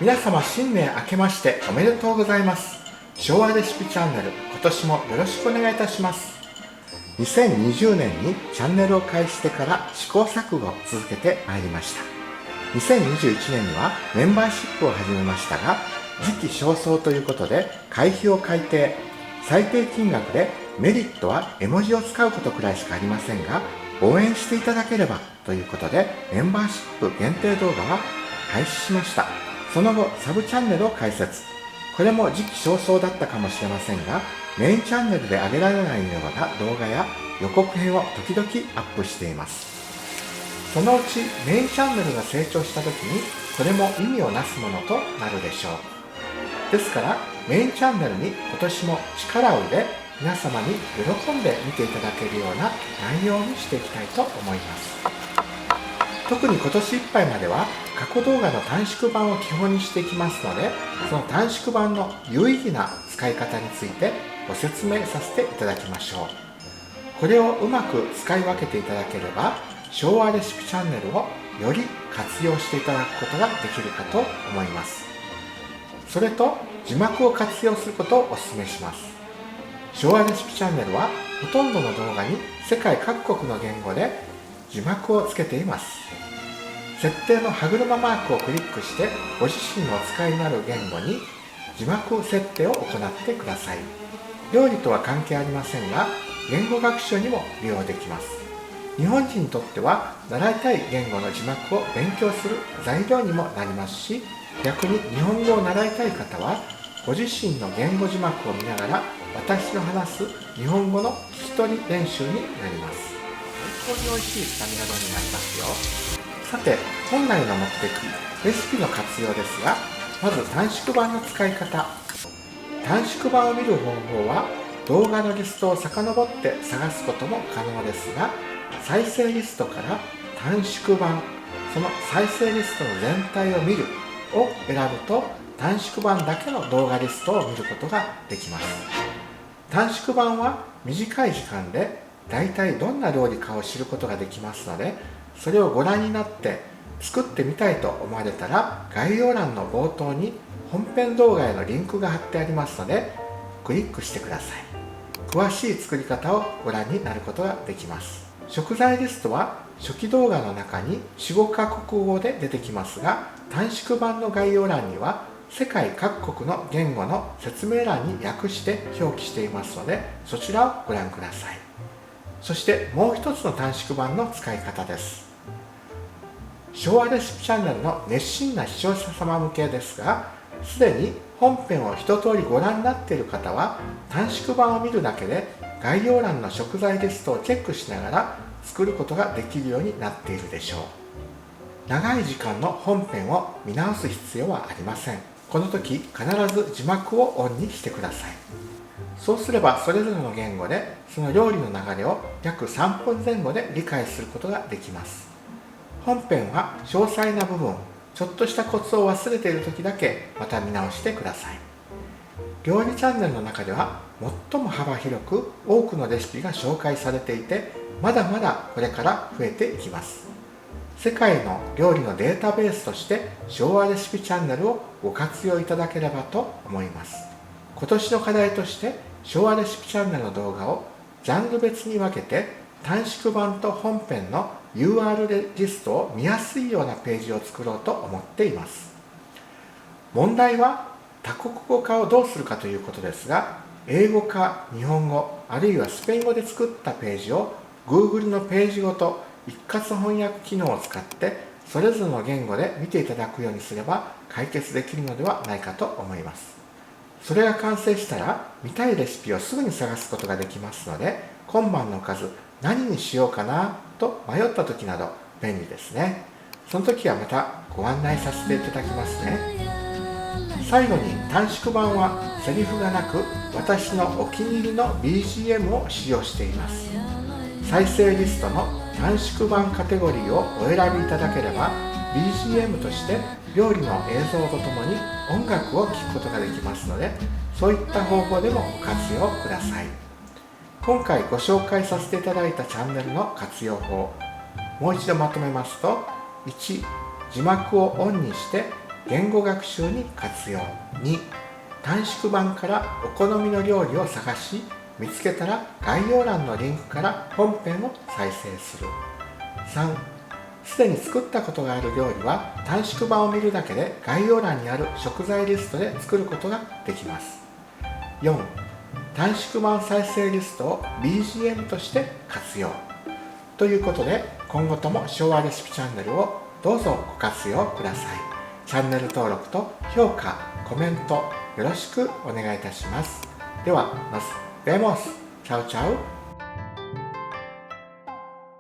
皆様新年明けましておめでとうございます。昭和レシピチャンネル、今年もよろしくお願いいたします。2020年にチャンネルを開始してから試行錯誤を続けてまいりました。2021年にはメンバーシップを始めましたが、時期尚早ということで会費を改定、最低金額でメリットは絵文字を使うことくらいしかありませんが、応援していただければということでメンバーシップ限定動画は開始しました。その後サブチャンネルを開設。これも時期尚早だったかもしれませんが、メインチャンネルで上げられないような動画や予告編を時々アップしています。そのうちメインチャンネルが成長した時にこれも意味をなすものとなるでしょう。ですからメインチャンネルに今年も力を入れ、皆様に喜んで見ていただけるような内容にしていきたいと思います。特に今年いっぱいまでは過去動画の短縮版を基本にしていきますので、その短縮版の有意義な使い方についてご説明させていただきましょう。これをうまく使い分けていただければ、昭和レシピチャンネルをより活用していただくことができるかと思います。それと字幕を活用することをお勧めします。昭和レシピチャンネルはほとんどの動画に世界各国の言語で字幕をつけています。設定の歯車マークをクリックしてご自身のお使いになる言語に字幕設定を行ってください。料理とは関係ありませんが、言語学習にも利用できます。日本人にとっては習いたい言語の字幕を勉強する材料にもなりますし、逆に日本語を習いたい方はご自身の言語字幕を見ながら私の話す日本語の聞き取り練習になります。本当に美味しいスタミナ丼になりますよ。さて、本来の目的、レシピの活用ですが、まず短縮版の使い方。短縮版を見る方法は動画のリストを遡って探すことも可能ですが、再生リストから短縮版、その再生リストの全体を見るを選ぶと、短縮版だけの動画リストを見ることができます。短縮版は短い時間で大体どんな料理かを知ることができますので、それをご覧になって作ってみたいと思われたら、概要欄の冒頭に本編動画へのリンクが貼ってありますのでクリックしてください。詳しい作り方をご覧になることができます。食材リストは初期動画の中に 4,5 カ国語で出てきますが、短縮版の概要欄には世界各国の言語の説明欄に訳して表記していますので、そちらをご覧ください。そしてもう一つの短縮版の使い方です。昭和レシピチャンネルの熱心な視聴者様向けですが、すでに本編を一通りご覧になっている方は短縮版を見るだけで概要欄の食材リストをチェックしながら作ることができるようになっているでしょう。長い時間の本編を見直す必要はありません。この時必ず字幕をオンにしてください。そうすればそれぞれの言語でその料理の流れを約3分前後で理解することができます。本編は詳細な部分、ちょっとしたコツを忘れている時だけまた見直してください。料理チャンネルの中では最も幅広く多くのレシピが紹介されていて、まだまだこれから増えていきます。世界の料理のデータベースとして昭和レシピチャンネルをご活用いただければと思います。今年の課題として昭和レシピチャンネルの動画をジャンル別に分けて短縮版と本編の URL リストを見やすいようなページを作ろうと思っています。問題は多国語化をどうするかということですが、英語か日本語あるいはスペイン語で作ったページを Google のページごと一括翻訳機能を使ってそれぞれの言語で見ていただくようにすれば解決できるのではないかと思います。それが完成したら見たいレシピをすぐに探すことができますので、今晩のおかず何にしようかなと迷った時など便利ですね。その時はまたご案内させていただきますね。最後に短縮版はセリフがなく私のお気に入りの BGM を使用しています。再生リストの短縮版カテゴリーをお選びいただければ BGM として料理の映像とともに音楽を聴くことができますので、そういった方法でもご活用ください。今回ご紹介させていただいたチャンネルの活用法、もう一度まとめますと、1、字幕をオンにして言語学習に活用。2、短縮版からお好みの料理を探し、見つけたら概要欄のリンクから本編を再生する。3、すでに作ったことがある料理は短縮版を見るだけで概要欄にある食材リストで作ることができます。4、短縮版再生リストを BGM として活用。ということで、今後とも昭和レシピチャンネルをどうぞご活用ください。チャンネル登録と評価、コメントよろしくお願いいたします。では、nos vemos. Chao, chao.